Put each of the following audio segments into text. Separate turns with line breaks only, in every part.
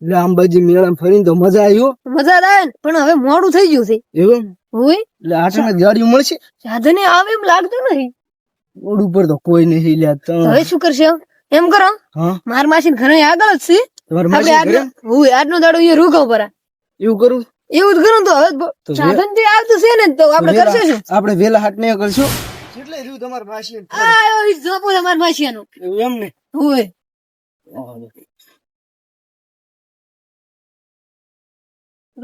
એટલે અંબાજી મેળા ફરીને તો મજા આવી હો.
મજા આવે ને, પણ હવે મોડું થઈ ગયું છે.
એવું
હોય
એટલે આટલા ગાડીઓ મળશે
સાધને આવે એમ લાગતું નથી.
રોડ ઉપર તો કોઈ નથી લ્યા. તો
હવે શું કરશે? એમ કરો,
હા
માર માસી ઘરે આગળ જ છે.
તમારા
આપણે
માસી ઘરે
આજનો દાડો અહીંયા રોકાવ પર
એવું કરું
એવું જ કરું તો હવે
તો
સાધન થી આવતું છે ને, તો આપણે કરશે શું?
આપણે વેલા હાટ ને કરશું. કેટલે રહ્યું તમારા માસી?
આ જોપો તમાર માસીયાનું.
એવું એમ ને
હોય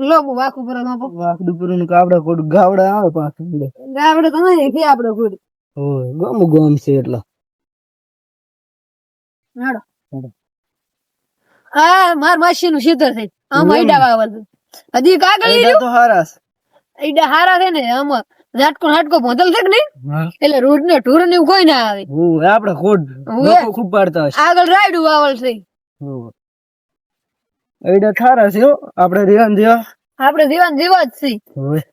લો વાકુ પર
વાકડું પૂરું કાવડા કોડ ગાવડા આવે પાછું
આપણે તો નહીં કે આપણે કોઈ
હોય ગમ ગમ છે એટલે
હા માર માસી નું ખેતર છે. આમ આઈડા વાવલ હજી કાગળ
એડા તો હારાસ
આઈડા હારા છે ને. આમાં નાટકો ભોંતલ છે કે નહીં, એટલે રોડ ને ઢોર ને એવું કોઈ ના આવે.
હોય આપણે કોડ લોકો ખૂબ પાડતા હશે.
આગળ રાયડું વાવલ છે.
એડા થારા છે હો. આપણે રેવાન દેવા
આપણે જીવન જીવા જ છે.
હોય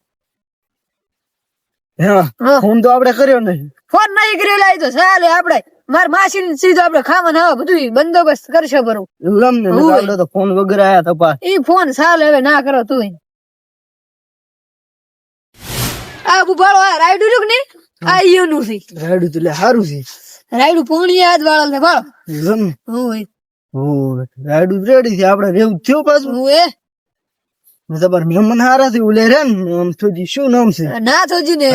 હા ફોન તો આપણે કર્યો નહીં.
ફોન નહીં કર્યો લાવી તો ચાલે. આપણે માર માસી ને સીધો આપણે ખાવાનું આવે બધું બંદોબસ્ત કરશે બરોબર.
એવું એમ ને આપણે તો ફોન વગર આયા તપાસ.
ઈ ફોન ચાલે હવે ના કરો તું. આ બુભાળો આ રાયડું રહ્યું ને આ ઈયો નું છે.
રાયડું તો લે સારું છે.
રાયડું પોણી યાદ વાળા ને ભાળો.
એવું એમ ને
હોય
હોય રાયડું રેડી છે. આપણે રેવું થયું પાછું.
હોય
તમારે મહેમાન હારા છે. ઉલે રે ને આમ થોડી શું નામ છે?
ના થોજી ને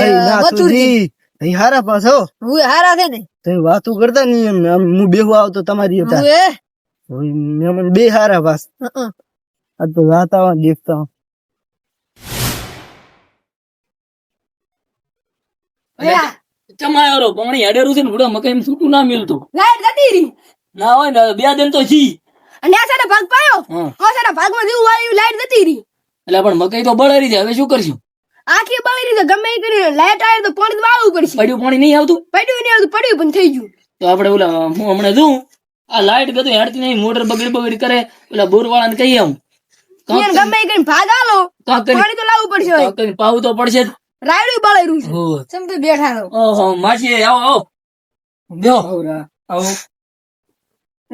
મથુરજી. અહીં હારા પાછો
હોય હારા છે ને.
તમે વાતો કરતા નહીં એમ આમ હું બેહવા આવતો તમારી હતા.
હોય
મહેમાન બે હારા પાસ. આ તો વાતાવરણ દેખતા
ચમાયો પાણી હેડેરું છે ને બુડા મકાઈ છૂટું ના મિલતું.
લાઈટ જતી રહી
ના હોય ને 2 દિન તો જી
અને આ સાડા ભાગ પાયો. આ સાડા ભાગમાં જેવું વાળી લાઈટ જતી રહી.
એટલે પણ મકાઈ તો બળેરી છે. હવે શું કરશું?
આખી બળી રહી છે. ગમે એ કરી લાઈટ આવે તો પાણી વાળવું પડશે.
પડ્યું પાણી નહીં આવતું.
પડ્યું નહીં આવતું, પડ્યું પણ થઈ ગયું.
તો આપણે ઓલા હું હમણાં જોઉં આ લાઈટ બધું હેડતી નહીં, મોટર બગડી કરે. ઓલા બોર વાળાને કહીએ હું
ગમે એ કરીને ભાગ આલો પાણી તો લાવવું પડશે.
પાવું તો પડશે જ.
રાયડું બળેરું છે. સમજો બેઠા રહો.
ઓહો માસી આવો બેહો આવો.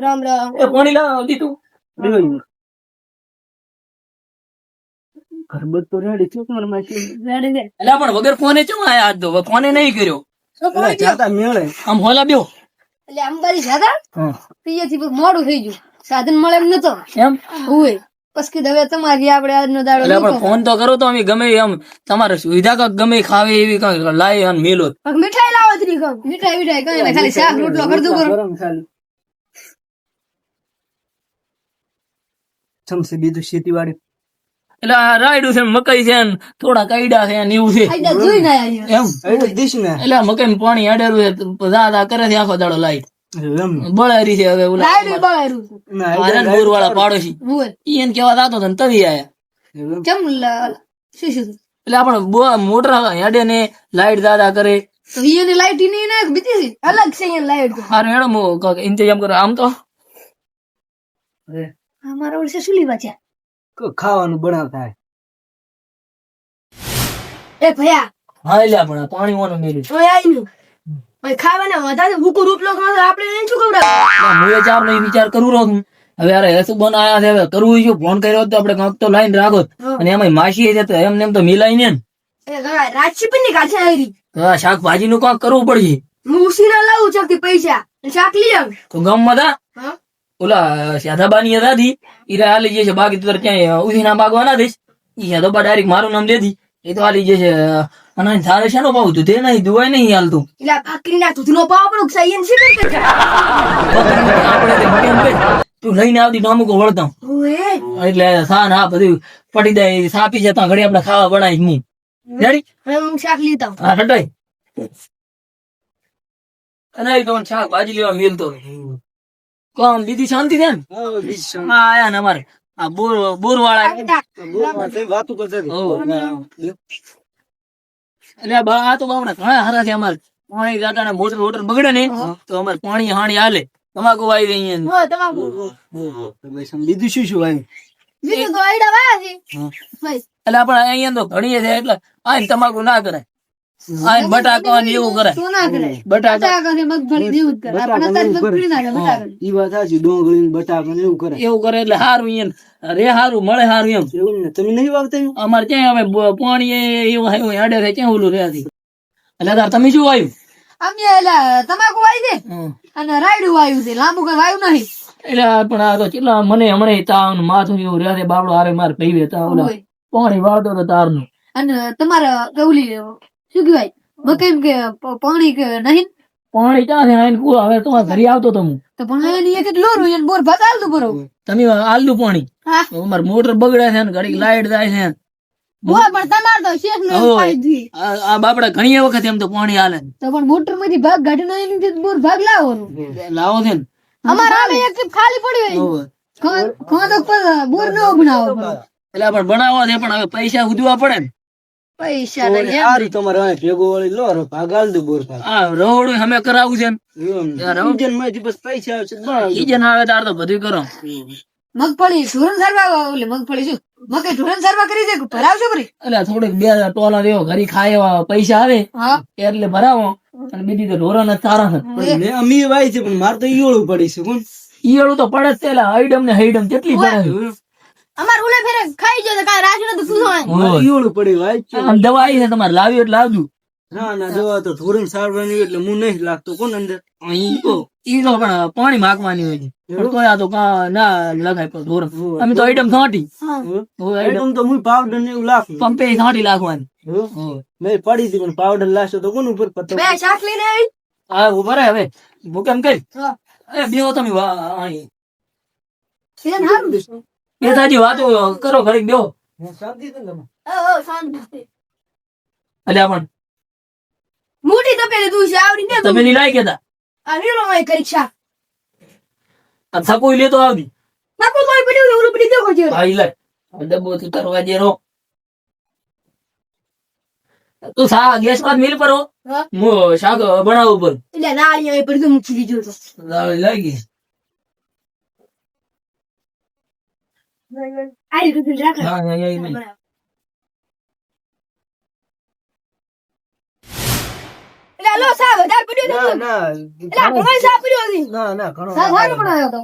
રામ રામ.
એ પાણી લાવ દીધું.
ઘરબર તો રેડી થયો તમારા માસી.
રેડી છે.
એટલે પણ વગર ફોને ચમ આયા આજ તો ફોને નહીં કર્યો.
જાતા મેળે
આમ હોલા બેહો.
એટલે અંબાજી જાતા ત્યાંથી મોડું થઈ ગયું. સાધન મળે એમ નતો
એમ
હોય. પછી હવે તમારી આપણે આજનો દાડો
એટલે પણ ફોન તો કરો તો અમે ગમે એમ તમારે સુવિધા કાંક ગમે ખાવે એવી કાંક લાવી અને મેલો.
મીઠાઈ લાવો ત્રી કહું. મીઠાઈ કઈ નહીં, ખાલી શાક રોટલો કરતું કરો.
ચમસે બીજું ખેતીવાડી
એટલે આ રાયડું છે મકાઈ છે ને થોડા કઈડા છે ને એવું છે
આઈડા જોઈ ના આવ્યો.
એમ.
દીશ ને
એટલે મકાઈ પાણી હેડેરું છે દાદા કરે છે આખો દાડો લાઈટ બળેરી છે. હવે ઓલા
રાયડું બળેરું છે.
બોર વાળા પાડોશી
હોય
ઈ એને કેવા દાતો હતો ને તવી આયા.
કેમ શું શું
એટલે આપણે મોટર હેડે ને લાઈટ દાદા કરે.
તો ઈની લાઈટ ની ને બીજી છે અલગ છે. ઈની લાઈટ
હારું હેડો મો ઇંતજામ કરો. આમ તો
અમારા વર્ષે શું લીવા છે?
ખાવાનું બનાવતા
એ ભયા
હા એટલે પણ પાણી વાનું મેલ્યું.
ઓય આઈનું ભાઈ ખાવાના વધારે ભૂકો રોટલો ખાવ આપણે એને શું ખવડાવ?
હું ચાર નો વિચાર કરું રહું છું. હવે યાર હેસુ બન આયા છે. હવે કરવું શું? ફોન કર્યો તો આપણે કાંક તો લાઈન રાખો. અને એમાં માસી છે તો એમને એમ તો મિલાય ને.
એ રાજસી પણ ની કાઢે આવી.
શાકભાજી નું કાંક કરવું પડશે.
હું ઉસીના લાવું ચાકતી પૈસા શાક લઈ આવ.
તો ગામમાં હતા ઓલા શાદાબાની હતા દી ઈરા હાલી જશે. બાકી તો ક્યાંય ઉસીના બાગવાના દઈશ. ઈ શાદોબા ડાયરેક્ટ મારું નામ દે દી. એ તો હાલી જશે. અને તારે શાનો ભાવ તું તે નહીં દુવાય નહીં હાલતું.
એટલે ભાકરી ના દૂધનો પાવ પણ સાયન છે.
આપણે તું લઈને આવતી તો અમુક વળતા એટલે સા ના બધું પડી જાય. સાપી જતા ઘડી આપણે ખાવા બનાવી હું રેડી.
હું શાક લીધા.
હા હટાઈ અને તો શાકભાજી લેવા મેલતો કોમ બીજી શાંતિ છે ને. હા આયા ને અમારે આ બોર વાળા
વાતું કરતા
એટલે આ તો બાપડા ઘણા હારા છે. અમારે પાણી જાતા ને મોટર વોટર બગડે ને તો અમારે પાણી હાણી હાલે. તમાકુ વાવી દઈએ અહીંયા.
બીજું શું શું આવ્યું?
બીજું તો આઈડા વાયા છે.
એટલે આપણે અહીંયા તો ઘણીએ છે એટલે આ તમાકુ ના કરાય. આ બટાકા ને એવું કરે
શું ના કરે
બટાકા
બટાકા ને મગફળી ને એવું જ કરે આપણે અત્યારે મગફળી ના કરે બટાકા
ઈ વાત સાચી, ડોંગળી ને બટાકા ને એવું કરે.
એવું કરે એટલે સારું એમ રે સારું મળે સારું એમ
એવું ને તમે નહીં વાવતા એવું?
અમારે ક્યાં હવે પાણી એવું એવું હેડે છે ક્યાં ઓલું રહેતી એટલે તાર તમે શું આવ્યું
અમે એલા તમાકુ વાવી દે અને રાયડું વાવ્યું છે લાંબુ કઈ વાવ્યું નહીં
એટલે પણ આ તો કેટલા મને હમણાં તાવ ને માથું ને એવું રહે બાબડો હારે મારે પીવે તા ઓલા પાણી વાળતો તો તારનું
અને તમારા કૌલી શું કહેવાય મકાઈ કે પાણી કે નહીં
પાણી ક્યાં છે આઈને કુવા હવે તમારા ઘરે આવતો તો હું
તો પણ એની એક જ લોરું એને બોર ભાત આલતું બરો
તમે આલનું પાણી
હા
અમારે મોટર બગડે છે ને ઘડી લાઈટ જાય છે
બોર પણ તમાર તો શેષ નો પાઈ દી
આ બાપડા ઘણી વખત એમ તો પાણી હાલે
તો પણ મોટર માંથી ભાગ ગાડી નો એની બોર ભાગ લાવવાનો
લાવો છે ને
અમારા આમે એક ટીપ ખાલી પડી હોય ખોદો પર બોર નો બનાવો
એટલે પણ બનાવવા છે પણ હવે પૈસા ઉધવા પડે ને
પૈસા
સારું તમારે અહીં ભેગો વળી લો રો, ભાગ આલ દો બોર ભાગ.
આ રોડ અમે કરાવું છે ને
એમ ને. ઇન્જન માંથી બસ પૈસા આવશે તો બનાવી દો.
ઈ જન આવે તાર તો બધું કરો
મગફળી ઢોરણ સારવા ઓલે મગફળી શું મકઈ ઢોરણ સારવા કરી છે કે ભરાવશો કરી
એટલે થોડીક બે ટોલા દેવો ઘરી ખાય એવા પૈસા આવે
હા
એટલે ભરાવો અને બીજી તો ઢોરણ જ સારા છે
પણ મેં અમે વાય છે પણ મારે તો ઈયોળું પડી છે કોણ.
ઈયળું તો પડે જ છે એટલે હૈડમ ને હૈડમ કેટલી પડે
અમાર ઉલે ફેરે ખાઈ ગયો તો કાઈ રાખ્યું નતું શું
મારે ઈયોળું પડી વાય છે.
આમ દવા આવી છે તમારે લાવી એટલે લાવજો
ના ના દવા તો ધોરણ સારવાની એટલે હું નહીં લાગતો કોણ અંદર.
ઈ તો પણ પાણી માગવાની હોય છે પણ તોય આ તો ના લગાય પણ ધોરણ અમે તો આઈટમ છાંટી
આઈટમ તો હું પાવડર ને એવું લાખું.
પંપે છાંટી લાખવાની
મેં પડી હતી પણ પાવડર લાશો તો કોણ ઉપર પતંગ.
બે શાક લઈને આવી
હા ઉભા રહે હવે હું કેમ કરી
હા
એ બેહો તમે અહીં
સેન હારું
બેતાજી વાતો કરો ઘડીક બેહો
શાંતિ છે ને તમે?
ઓ શાંતિ
અલ્યા પણ
મોટી તપેલી તું છે આવડી ને
તમે ની લાઈ કેતા
આ નીલો માં કરી શાક
આ થકોઈ લેતો આવતી
નાકો કોઈ પડ્યું ઓલું પડી દેખો છે
ભાઈ લે ડબ્બો તું કરવા જેરો તું સા ગેસ માં મિલ પર હો
હા
હું શાક બનાવું પર
એટલે નાળી અહીં પડી તો મૂકી દીધું તો
લાગી
આઈ રૂપિયા રાખે
હા હા હા
એટલે લો સાહેબ વધારે પડ્યું
ના
તો
ના
એટલે ઘણો સાહેબ પડ્યો હતી
ના ના ઘણો
સાહેબ હારું બનાવ્યો તો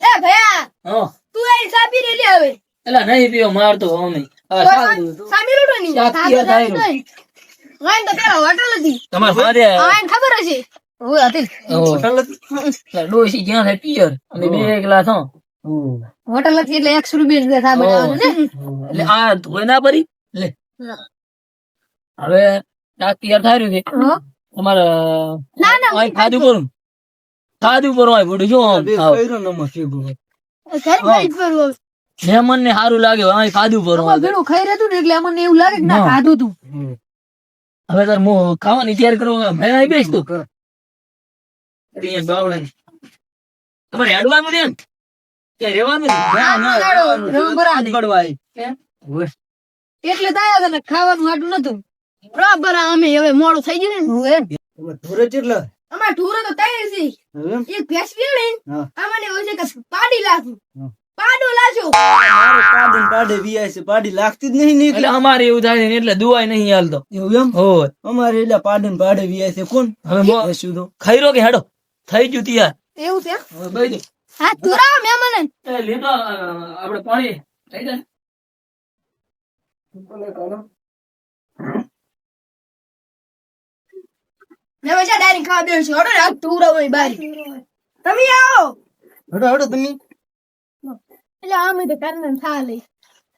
એ ભયા
હા
તું એ સાબી રે લે હવે
એલા નહીં પીવો મારતો અમે આ શાક
સાબી રોટો ની
શાક પીવા થાય ને.
વાઈન તો પેલા હોટલ હતી
તમારે ફાદે
આઈન ખબર હશે ઓય હતી
ડોસી ક્યાં થાય પિયર અમે બે એકલા છો
હોટલ હતી એટલે 100 રૂપિયા સાહેબ બનાવવાનું ને
એટલે આ ધોઈ ના પડી લે હવે શાક તૈયાર થાય રહ્યું છે
હા.
તમારે
ના ના
અહીં ખાધું પર હોય બધું શું આમ આવ.
કઈરો નમક ભેગો.
ઘર ભાઈ પર
મહેમાન ને સારું લાગે અહીં ખાધું પર હોય.
પેલું ખાઈ રહેતું ને એટલે અમને એવું લાગે કે ના
હા.
ખાધું તું
હવે તાર હું ખાવાની તૈયાર કરો ભાઈ અહીં બેસ તું અહીંયા બાવળે. તમારે હેડવાનું છે ને ત્યાં રહેવાનું ને?
ના ના
રવા બરાબર.
પડવાય.
કેમ?
એટલે તાયા તને ખાવાનું હાટું નતું બરાબર અમે હવે મોડું થઈ ગયું ને હું એમ
તમે ધોરે કેટલા?
અમાર ઢોરો તો તૈયાર છે
એમ?
એક ભેંસ પીવડે
હા.
અમને હોય છે કે પાડી લાખું
હા.
પાડો લાજો
મારે પાડે ને પાડે વિયાય છે, પાડી લાગતી જ નહીં ને
એટલે અમારે એવું થાય ને એટલે દુવાય નહીં હાલતો
એવું એમ
હોય
અમારે એટલે પાડે ને પાડે વિયાય છે કોણ
હવે
બેસું તો
ખાઈ રો કે હેડો થઈ ગયું તૈયાર
એવું છે
હવે બેસી જાઓ.
હા તુરા મહેમાન
એ લેતો આપણે પાણી થઈ જાય
ને બચા ડાયરી ખાવા બેઠો છે હડો રાત તુરા હોય બારી તમે આવો
હડો હડો તમે
એટલે અમે તો કરને થા લઈ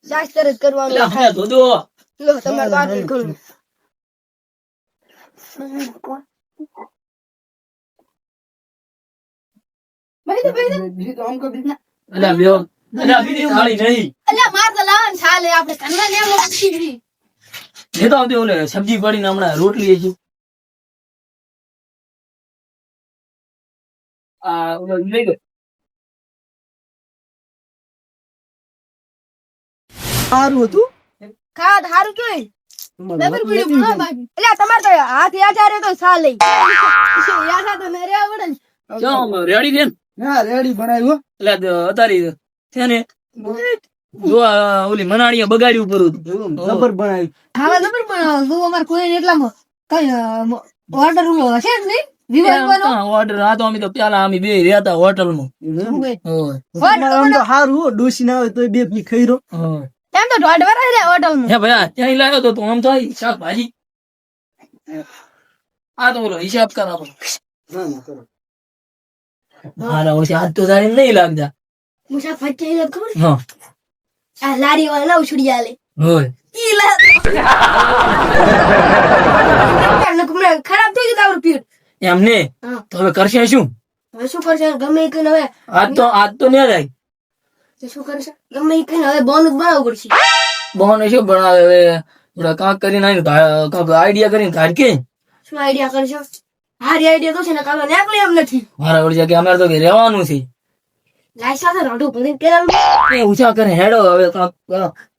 શાસ્ત્ર જ કરવાનું
એટલે અમે ધોધો
લો તમારે વાત કરું
બીજું તો આમ કરી દે.
એટલે બેહો એટલે બીજી થાળી નહીં
એટલે માર તો લાવન છાલે આપણે કન્ના ને મોકલી
લેતો આવતી ઓલે સબ્જી પડીને હમણાં રોટલી છે આ ઓલો લઈ ગયો
સારું હતું
ખાવા તો હારું કેવું
તમારે
ડબલ
વાત
પીડ્યું
નથી
ના બાકી એટલે તમાર તો હાથ યાદ આરે તો છા લઈ યાદ આ તો મેરે આવડે ને
ચમ રેડી છે ને
ના રેડી બનાવ્યું
એટલે અતારી છે ને જો આ ઓલી મનાણીએ બગાડ્યું પર
જબર બનાવ્યું
ખાવા જબર બનાવો તું અમાર કોઈ ને એટલામાં કઈ ઓર્ડર નો હશે જ નહીં વિવાહવાનો
ઓર્ડર આ તો અમે તો પેલા અમે બે રહેતા હોટલ માં
આમ તો હારું હો, ડોશી ના આવે તો બે પી ખાઈ રહ્યો.
એમ તો દોઢ વાર રહ્યા હોટલ માં
હે ભાઈ ત્યાં લાવ્યો તો તું આમ તો આઈ શાકભાજી આ તો બોલો હિસાબ કરાવો
ના ના કરો.
મારા ઓછી હાથ તો તારે નહીં લાગતા
મુસાફર થઈ ખબર
હા
આ લારી વાળા ઉછળી આલે
હોય
ઈ લા ખરાબ થઈ ગયું તારું પીઠ
એમને
હા.
તો હવે કરશે શું
હવે શું કરશે ગમે એ કઈને હવે
આજ તો ન જાય
તો શું કરશે ગમે એ કઈને હવે બોનસ બનાવવું પડશે
બહોને શું બનાવે હવે થોડા કાંક કરીને કાંક આઈડિયા કરીને કાઢ કે
શું આઈડિયા કરશો હારી આઈડિયા તો છે ને કાલે નીકળી એમ નથી
મારા ઓળી જગ્યાએ અમારે તો કે રહેવાનું છે
ગાય સાથે રડું પડી કેરલ
એ ઊંચા કરે હેડો હવે કાંક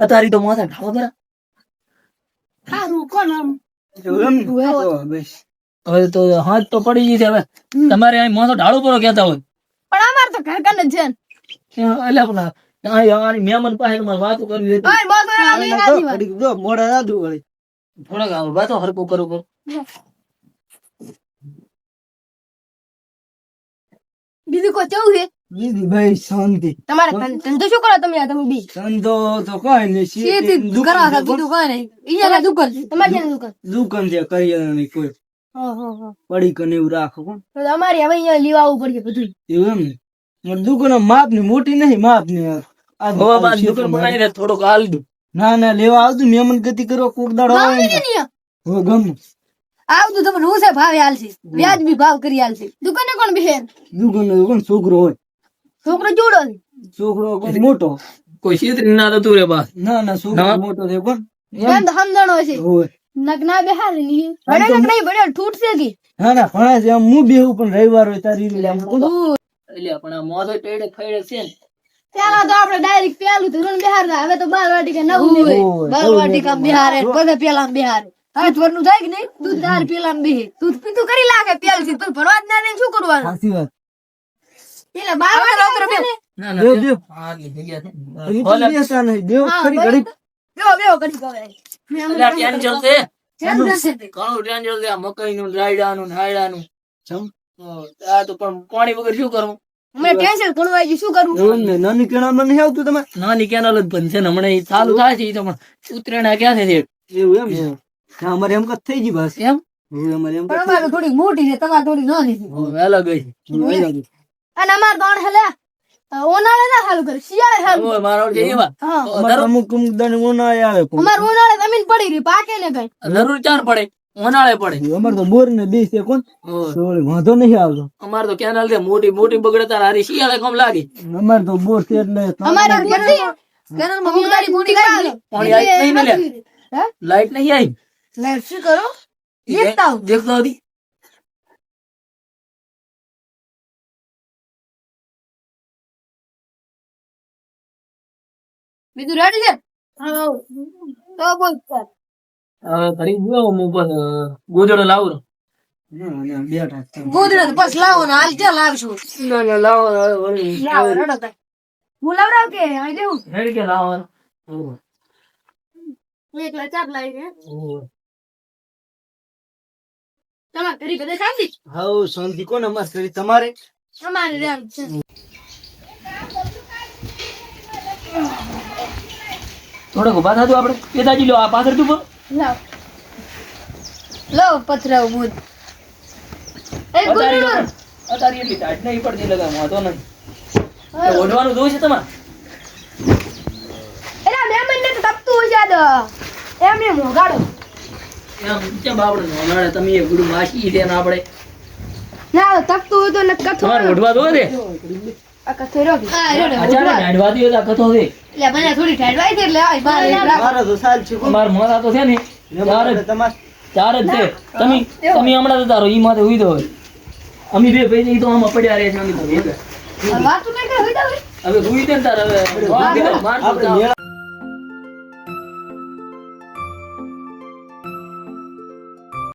અત્યારે તો માથા ઢાળો જરા
હારું કોણ આમ
એવું એમ ને? તો બસ.
હવે તો હાથ તો પડી ગઈ છે હવે તમારે અહીં માથો ઢાળો પડો કેતા હોય
પણ અમાર તો ઘર કને છે
એટલે પેલા અહીં મહેમાન પાસે મારે વાતો કરવી હતી
ઓય બોલ તો લઈ
તો
રાજી
ઘડીક જો મોઢા રાધું વળી.
થોડાક વાતો હરકું કરું
બીજું કોઈ કેવું છે
દીદી ભાઈ શાંતિ.
તમારે ધંધો શું કરો તમે તમે બી
ધંધો તો કઈ નહીં,
શેતી
દુકાન
કરવા
છે
બીજું કોઈ નહીં ઈયા દુકાન તમારે ક્યાં દુકાન
દુકાન છે કરિયાણાની કોઈ પડી કને એવું રાખો કોણ.
તો અમારે હવે અહીંયા લેવા આવવું પડશે બધું
એવું એમ ને મારી દુકાન માપ ની મોટી નહીં, માપ ની
હવે બાદ દુકાન બનાવીને થોડોક હાલ દઉં
ના ના લેવા આવતું મહેમાન ગતિ કરવા કોક દાડો આવે ને. હવે ગમે
આવતું તમને હું છે ભાવે હાલશે વ્યાજબી ભાવ કરી હાલશે દુકાને કોણ બેહે
દુકાન કોણ છોકરો હોય,
છોકરો જોડો છે
છોકરો કોણ મોટો.
કોઈ છેતરી ના થતું રે બા
ના ના છોકરો મોટો છે કોણ
એમ તો સમજણો છે
હોય.
નગના બેહાર ની બડે નગ નહીં બડે ઠૂટશે કે
ના ના ભણા છે આમ હું બેહું પણ રવિવાર હોય તારી રીતે આમ બોલો.
એટલે પણ આ મોઢો ટેડે ફેડે છે ને
પેલા તો આપણે ડાયરેક્ટ પેલું ધોરણ બિહાર હવે તો બાલવાટિકા નવું
ઓય,
નહીં બાલવાટિકા બિહારે પછી પેલા બિહારે હાથ વરનું થાય કે નહીં તું તાર પેલા બેહે તું તું કરી લાગે પેલ થી તું ભણવા જ ના દે શું કરવાનું
સાચી વાત.
પેલા બાલવાટિકા ને
ના
દેવ દેવ
આગલી જગ્યા છે
હજી તો બેસતા નહીં. દેવ ખરી ઘડીક.
બેહો કરી કહે
એટલે ટેન્શન છે
ઘણું
ઘણું ટેન્શન છે આ મકાઈનું રાયડાનું નાયડાનું
ચમ.
આ તો પણ પાણી વગર શું કરવું
મને ટેન્શન ઘણું આવી ગયું શું કરવું
એવું ને નાની કેળામાં નહીં આવતું તમે.
નાની કેનાલ જ બંધ છે ને હમણાં ઈ ચાલુ થાય છે ઈ તો પણ ઉતરેણા ક્યાં છે
એવું એમ ને. હા, અમારે એમ કદ થઈ ગઈ બસ.
એમ
હવે અમારે એમ
પણ અમારે થોડી મોટી છે તમારે થોડી નાની છે
વહેલા ગઈ
અને અમારે તો હેલે ઉનાળે ના સારું કરે શિયાળે સારું
ઓય મારો છે એવા
હા
અમારે અમુક અમુક દાડે ઉનાળે આવે પણ.
અમારે ઉનાળે જમીન પડી રહી પાકે ને કઈ
જરૂર ચાર પડે ઉનાળે પડે
અમારે તો બોર ને બે છે કોણ
ઓય.
તો વળી વાંધો નહીં આવતો.
અમારે તો કેનાલ છે મોટી મોટી બગડે તાર હારી શિયાળે કામ લાગે
અમારે તો બોર છે એટલે
અમારે કેનાલમાં ઉનાળી મોટી કાઢી
પાણી આવી નહીં ને
હે
લાઈટ નહીં આવી
લાઈટ શું કરો દેખતા આવું.
દેખતા હતી
બીજું રેડી છે હા તો બોલ સર
હવે ઘડી ગયો હું બસ ગોદડો લાવું
બેઠા છે.
ગોદડા તો બસ લાવો ને હાલ ક્યાં લાવશું
ના ના લાવો
લાવો રડો કઈ હું લાવડાવ કે અહીં દેવું
હેડ કે લાવો
એકલા ચાપ લાવી દે તમારે કરી કદે શાંતિ
હાઉ શાંતિ કોણ અમારે કરી તમારે.
અમારે રેમ છે
થોડોક ઉભા થતું આપડે પેદાજી લો આ પાછળ તું
લાવ લો પથરાવ મૂદ એ ગુરુ
અત્યારે એટલી ટાઈટ નહીં પડતી લગા વાંધો નહીં ઓઢવાનું જોવું છે તમારે
એલા મેમન ને તો તપતું હોય જાદ એમને મોગાડો
એમ કેમ આપણે નોનાડે તમે એ ગુડું માસી દે ને આપણે
ના તપતું હોય તો ન કથો
તમારે ઓઢવા દો ને
આ કથો રો હા રેડો
અચાનક ઢાંડવા દો તો આ કથો છે
એટલે મને થોડી ઠાડવાઈ દે એટલે આય બાર
મારા તો સાલ છે કોણ.
અમાર મોરા તો છે ને ચાર જ
તમારે
ચાર જ છે તમે હમણાં તો તારો ઈ માથે ઉઈ દો અમે બે ભાઈ ઈ તો આમાં પડ્યા રહે છે અમે તો ભેગા.
વાત તો કઈ હોય તો
હવે ઉઈ દે ને તાર હવે માર
આપણે મેળા